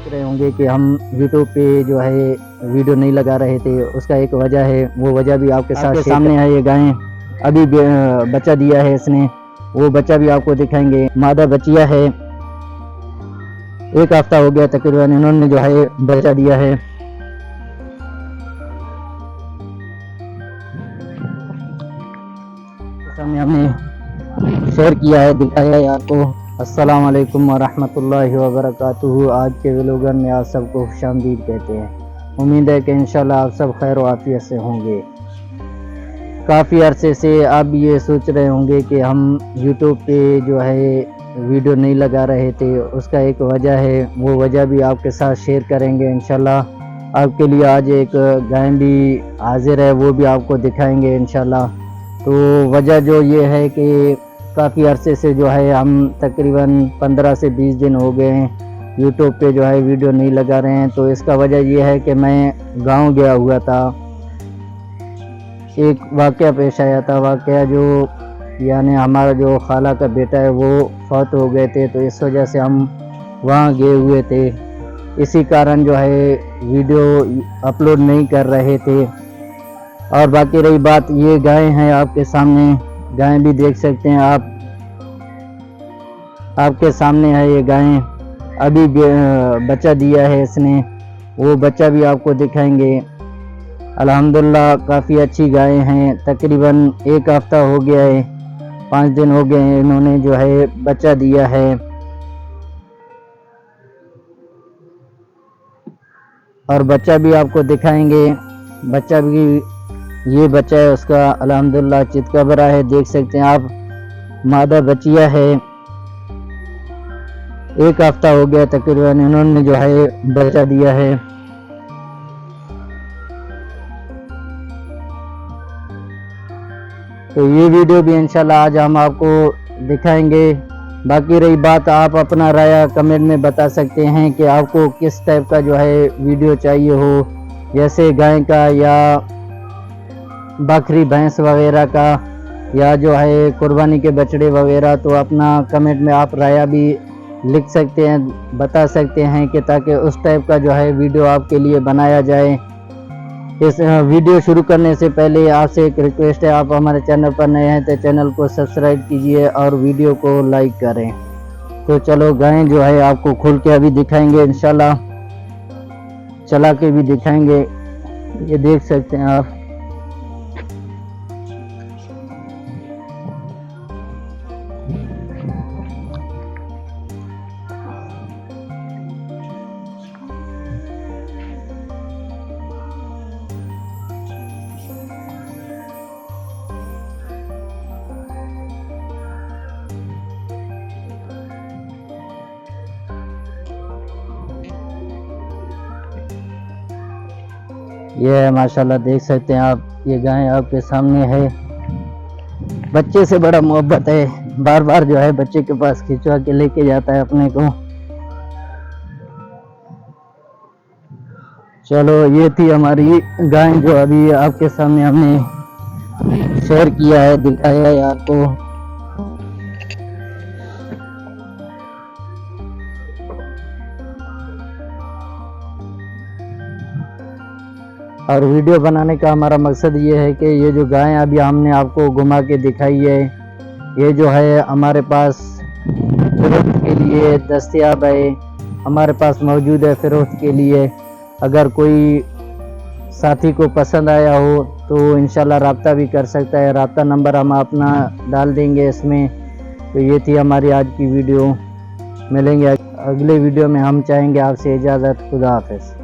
रहे होंगे कि हम यूट्यूब पे जो है वीडियो नहीं लगा रहे थे, उसका एक वजह है, वो वजह भी आपके साथ सामने है। ये गाय अभी बच्चा दिया है इसने, वो बच्चा भी आपको दिखाएंगे। मादा बच्चिया है, 1 हफ्ता हो गया तकरीबन इन्होंने जो है बच्चा दिया है। सामने हमने शेयर किया है, दिखाया है आपको। अस्सलाम वालेकुम वरहमतुल्लाहि वबरकातुहू। आज के व्लॉगर में आप सबको खुशामदीद कहते हैं। उम्मीद है कि इंशाल्लाह आप सब खैर आफियत से होंगे। काफ़ी अरसे से आप ये सोच रहे होंगे कि हम यूट्यूब पे जो है वीडियो नहीं लगा रहे थे, उसका एक वजह है, वो वजह भी आपके साथ शेयर करेंगे इंशाल्लाह। आपके लिए आज एक गाय भी हाजिर है, वो भी आपको दिखाएंगे इंशाल्लाह। तो वजह जो ये है कि काफ़ी अरसे से जो है हम तकरीबन 15 से 20 दिन हो गए हैं यूट्यूब पे जो है वीडियो नहीं लगा रहे हैं। तो इसका वजह ये है कि मैं गांव गया हुआ था, एक वाक़या पेश आया था। वाक़या जो यानी हमारा जो खाला का बेटा है वो फौत हो गए थे, तो इस वजह से हम वहाँ गए हुए थे। इसी कारण जो है वीडियो अपलोड नहीं कर रहे थे। और बाकी रही बात, ये गाय हैं आपके सामने, गाय भी देख सकते हैं आप, आपके सामने है ये गाय। अभी बच्चा दिया है इसने, वो बच्चा भी आपको दिखाएंगे। अल्हम्दुलिल्लाह काफ़ी अच्छी गाय हैं। तकरीबन 1 हफ्ता हो गया है, 5 दिन हो गए हैं इन्होंने जो है बच्चा दिया है। और बच्चा भी आपको दिखाएंगे। बच्चा भी, ये बच्चा है उसका, अल्हम्दुलिल्लाह चितकबरा है, देख सकते हैं आप। मादा बच्चिया है, 1 हफ्ता हो गया तकरीबन इन्होंने जो है बच्चा दिया है। तो ये वीडियो भी इंशाल्लाह आज हम आपको दिखाएंगे। बाकी रही बात, आप अपना राय कमेंट में बता सकते हैं कि आपको किस टाइप का जो है वीडियो चाहिए हो, जैसे गाय का या बकरी भैंस वगैरह का, या जो है कुर्बानी के बछड़े वगैरह। तो अपना कमेंट में आप राय भी लिख सकते हैं, बता सकते हैं कि ताकि उस टाइप का जो है वीडियो आपके लिए बनाया जाए। इस वीडियो शुरू करने से पहले आपसे एक रिक्वेस्ट है, आप हमारे चैनल पर नए हैं तो चैनल को सब्सक्राइब कीजिए और वीडियो को लाइक करें। तो चलो गाय जो है आपको खोल के अभी दिखाएंगे इंशाल्लाह, चला के भी दिखाएंगे। ये देख सकते हैं आप। ये है माशाल्लाह, देख सकते हैं आप, ये गाय आपके सामने है। बच्चे से बड़ा मोहब्बत है, बार बार जो है बच्चे के पास खिंचवा के लेके जाता है अपने को। चलो, ये थी हमारी गाय जो अभी आपके सामने हमने शेयर किया है, दिखाया है आपको। और वीडियो बनाने का हमारा मकसद ये है कि ये जो गाय अभी हमने आपको घुमा के दिखाई है, ये जो है हमारे पास फ़रोख्त के लिए दस्तयाब है, हमारे पास मौजूद है फ़रोख्त के लिए। अगर कोई साथी को पसंद आया हो तो इंशाल्लाह रब्ता भी कर सकता है, रब्ता नंबर हम अपना डाल देंगे इसमें। तो ये थी हमारी आज की वीडियो। मिलेंगे अगले वीडियो में, हम चाहेंगे आपसे इजाज़त। खुदा हाफ़िज़।